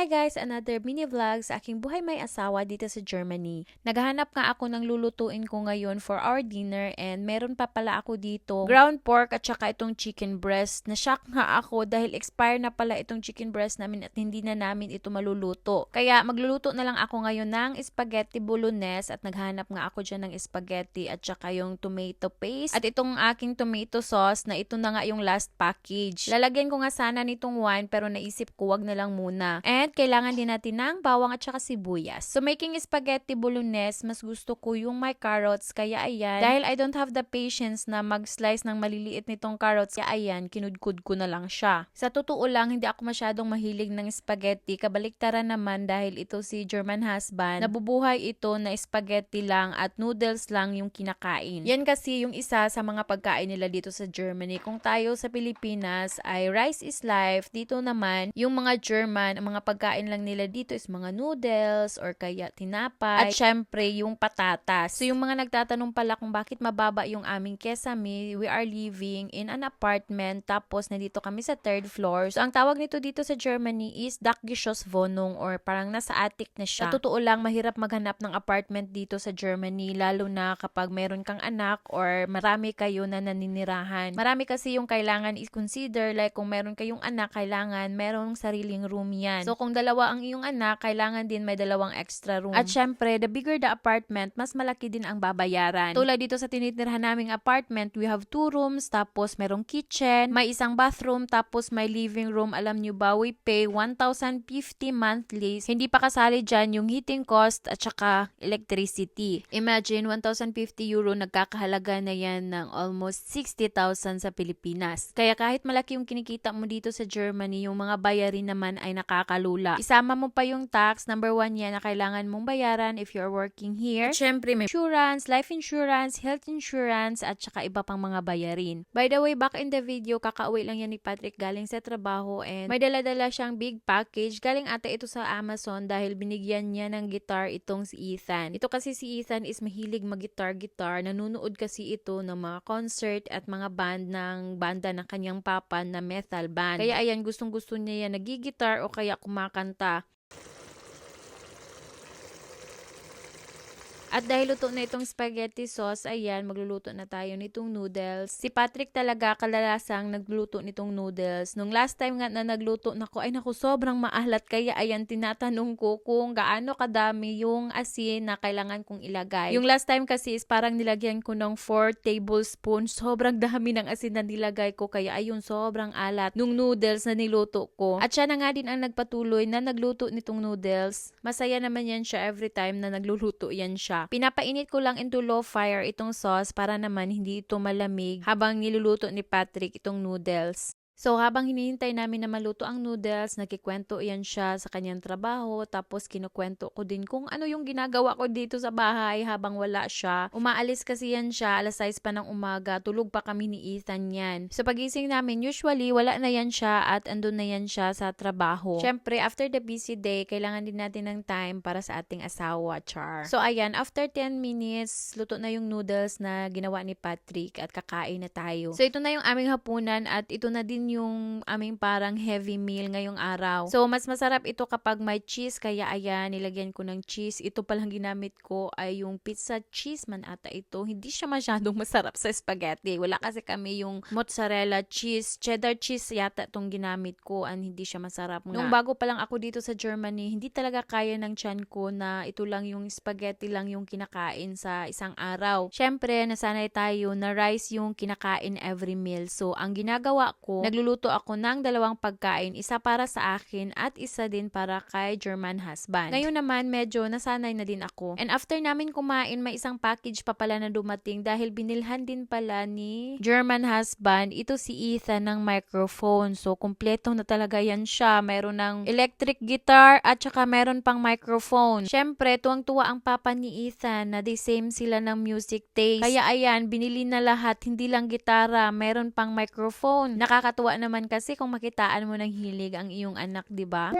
guys! Another mini vlog sa aking buhay may asawa dito sa Germany. Naghahanap nga ako ng lulutuin ko ngayon for our dinner and meron pa pala ako dito ground pork at saka itong chicken breast. Na-shock nga ako dahil expire na pala itong chicken breast namin at hindi na namin ito maluluto. Kaya magluluto na lang ako ngayon ng spaghetti bolognese at naghanap nga ako dyan ng spaghetti at saka yung tomato paste at itong aking tomato sauce na ito na nga yung last package. Lalagyan ko nga sana nitong wine pero naisip ko wag na lang muna. And kailangan din natin ng bawang at saka sibuyas. So making spaghetti bolognese, mas gusto ko yung may carrots. Kaya ayan, dahil I don't have the patience na mag-slice ng maliliit nitong carrots, kaya ayan, kinudkud ko na lang siya. Sa totoo lang, hindi ako masyadong mahilig ng spaghetti. Kabaliktaran naman dahil ito si German husband. Nabubuhay ito na spaghetti lang at noodles lang yung kinakain. Yan kasi yung isa sa mga pagkain nila dito sa Germany. Kung tayo sa Pilipinas ay rice is life, dito naman yung mga German, ang mga pagkain lang nila dito is mga noodles or kaya tinapay. At syempre, yung patatas. So yung mga nagtatanong pala kung bakit mababa yung aming kesame, we are living in an apartment tapos nandito kami sa third floor. So ang tawag nito dito sa Germany is Dachgeschosswohnung or parang nasa attic na siya. Sa totoo lang, mahirap maghanap ng apartment dito sa Germany lalo na kapag meron kang anak or marami kayo na naninirahan. Marami kasi yung kailangan i-consider like kung meron kayong anak, kailangan merong sariling room yan. So kung dalawa ang iyong anak, kailangan din may dalawang extra room. At syempre, the bigger the apartment, mas malaki din ang babayaran. Tulad dito sa tinitirhan naming apartment, we have 2 rooms, tapos merong kitchen, may isang bathroom, tapos may living room. Alam nyo ba, we pay 1,050 monthly. Hindi pa kasali dyan yung heating cost at saka electricity. Imagine, 1,050 euro, nagkakahalaga na yan ng almost 60,000 sa Pilipinas. Kaya kahit malaki yung kinikita mo dito sa Germany, yung mga bayarin naman ay nakakalula. Isama mo pa yung tax, number 1 yan na kailangan mong bayaran if you're working here. At syempre, may insurance, life insurance, health insurance, at saka iba pang mga bayarin. By the way, back in the video, kakauwi lang yan ni Patrick galing sa trabaho and may dala-dala siyang big package. Galing ata ito sa Amazon dahil binigyan niya ng guitar itong si Ethan. Ito kasi si Ethan is mahilig mag-guitar. Nanunood kasi ito ng mga concert at mga band ng banda ng kanyang papa na metal band. Kaya ayan, gustong-gusto niya yan nagigitar o kaya kumakanta. At dahil luto na itong spaghetti sauce, ayan, magluluto na tayo nitong noodles. Si Patrick talaga kalalasang nagluluto nitong noodles. Nung last time nga na nagluto nako, ay naku, sobrang maalat. Kaya ayan, tinatanong ko kung gaano kadami yung asin na kailangan kong ilagay. Yung last time kasi is parang nilagyan ko ng 4 tablespoons. Sobrang dami ng asin na nilagay ko. Kaya ayun, sobrang alat nung noodles na niluto ko. At siya na nga din ang nagpatuloy na nagluto nitong noodles. Masaya naman yan siya every time na nagluluto yan siya. Pinapainit ko lang into low fire itong sauce para naman hindi ito malamig habang niluluto ni Patrick itong noodles. So habang hinihintay namin na maluto ang noodles, nagkikwento yan siya sa kanyang trabaho, tapos kinukwento ko din kung ano yung ginagawa ko dito sa bahay habang wala siya. Umaalis kasi yan siya, alas 6 pa ng umaga, tulog pa kami ni Ethan yan. So pagising namin, usually wala na yan siya at andun na yan siya sa trabaho. Syempre, after the busy day, kailangan din natin ng time para sa ating asawa, char. So ayan, after 10 minutes, luto na yung noodles na ginawa ni Patrick at kakain na tayo. So ito na yung aming hapunan at ito na din yung aming parang heavy meal ngayong araw. So, mas masarap ito kapag may cheese. Kaya ayan, nilagyan ko ng cheese. Ito palang ginamit ko ay yung pizza cheese man ata ito. Hindi siya masyadong masarap sa spaghetti. Wala kasi kami yung mozzarella cheese. Cheddar cheese yata itong ginamit ko and hindi siya masarap nga. Nung bago pa lang ako dito sa Germany, hindi talaga kaya ng tiyan ko na ito lang yung spaghetti lang yung kinakain sa isang araw. Syempre, nasanay tayo na rice yung kinakain every meal. So, ang ginagawa ko, nagluluto ako ng 2 pagkain, isa para sa akin at isa din para kay German husband. Ngayon naman, medyo nasanay na din ako. And after namin kumain, may isang package pa pala na dumating dahil binilhan din pala ni German husband, ito si Ethan ng microphone. So, kumpleto na talaga yan siya. Meron ng electric guitar at saka meron pang microphone. Syempre, tuwang-tuwa ang papa ni Ethan na the same sila ng music taste. Kaya ayan, binili na lahat, hindi lang gitara, meron pang microphone. Nakakatuwa naman kasi kung makitaan mo ng hilig ang iyong anak, di ba?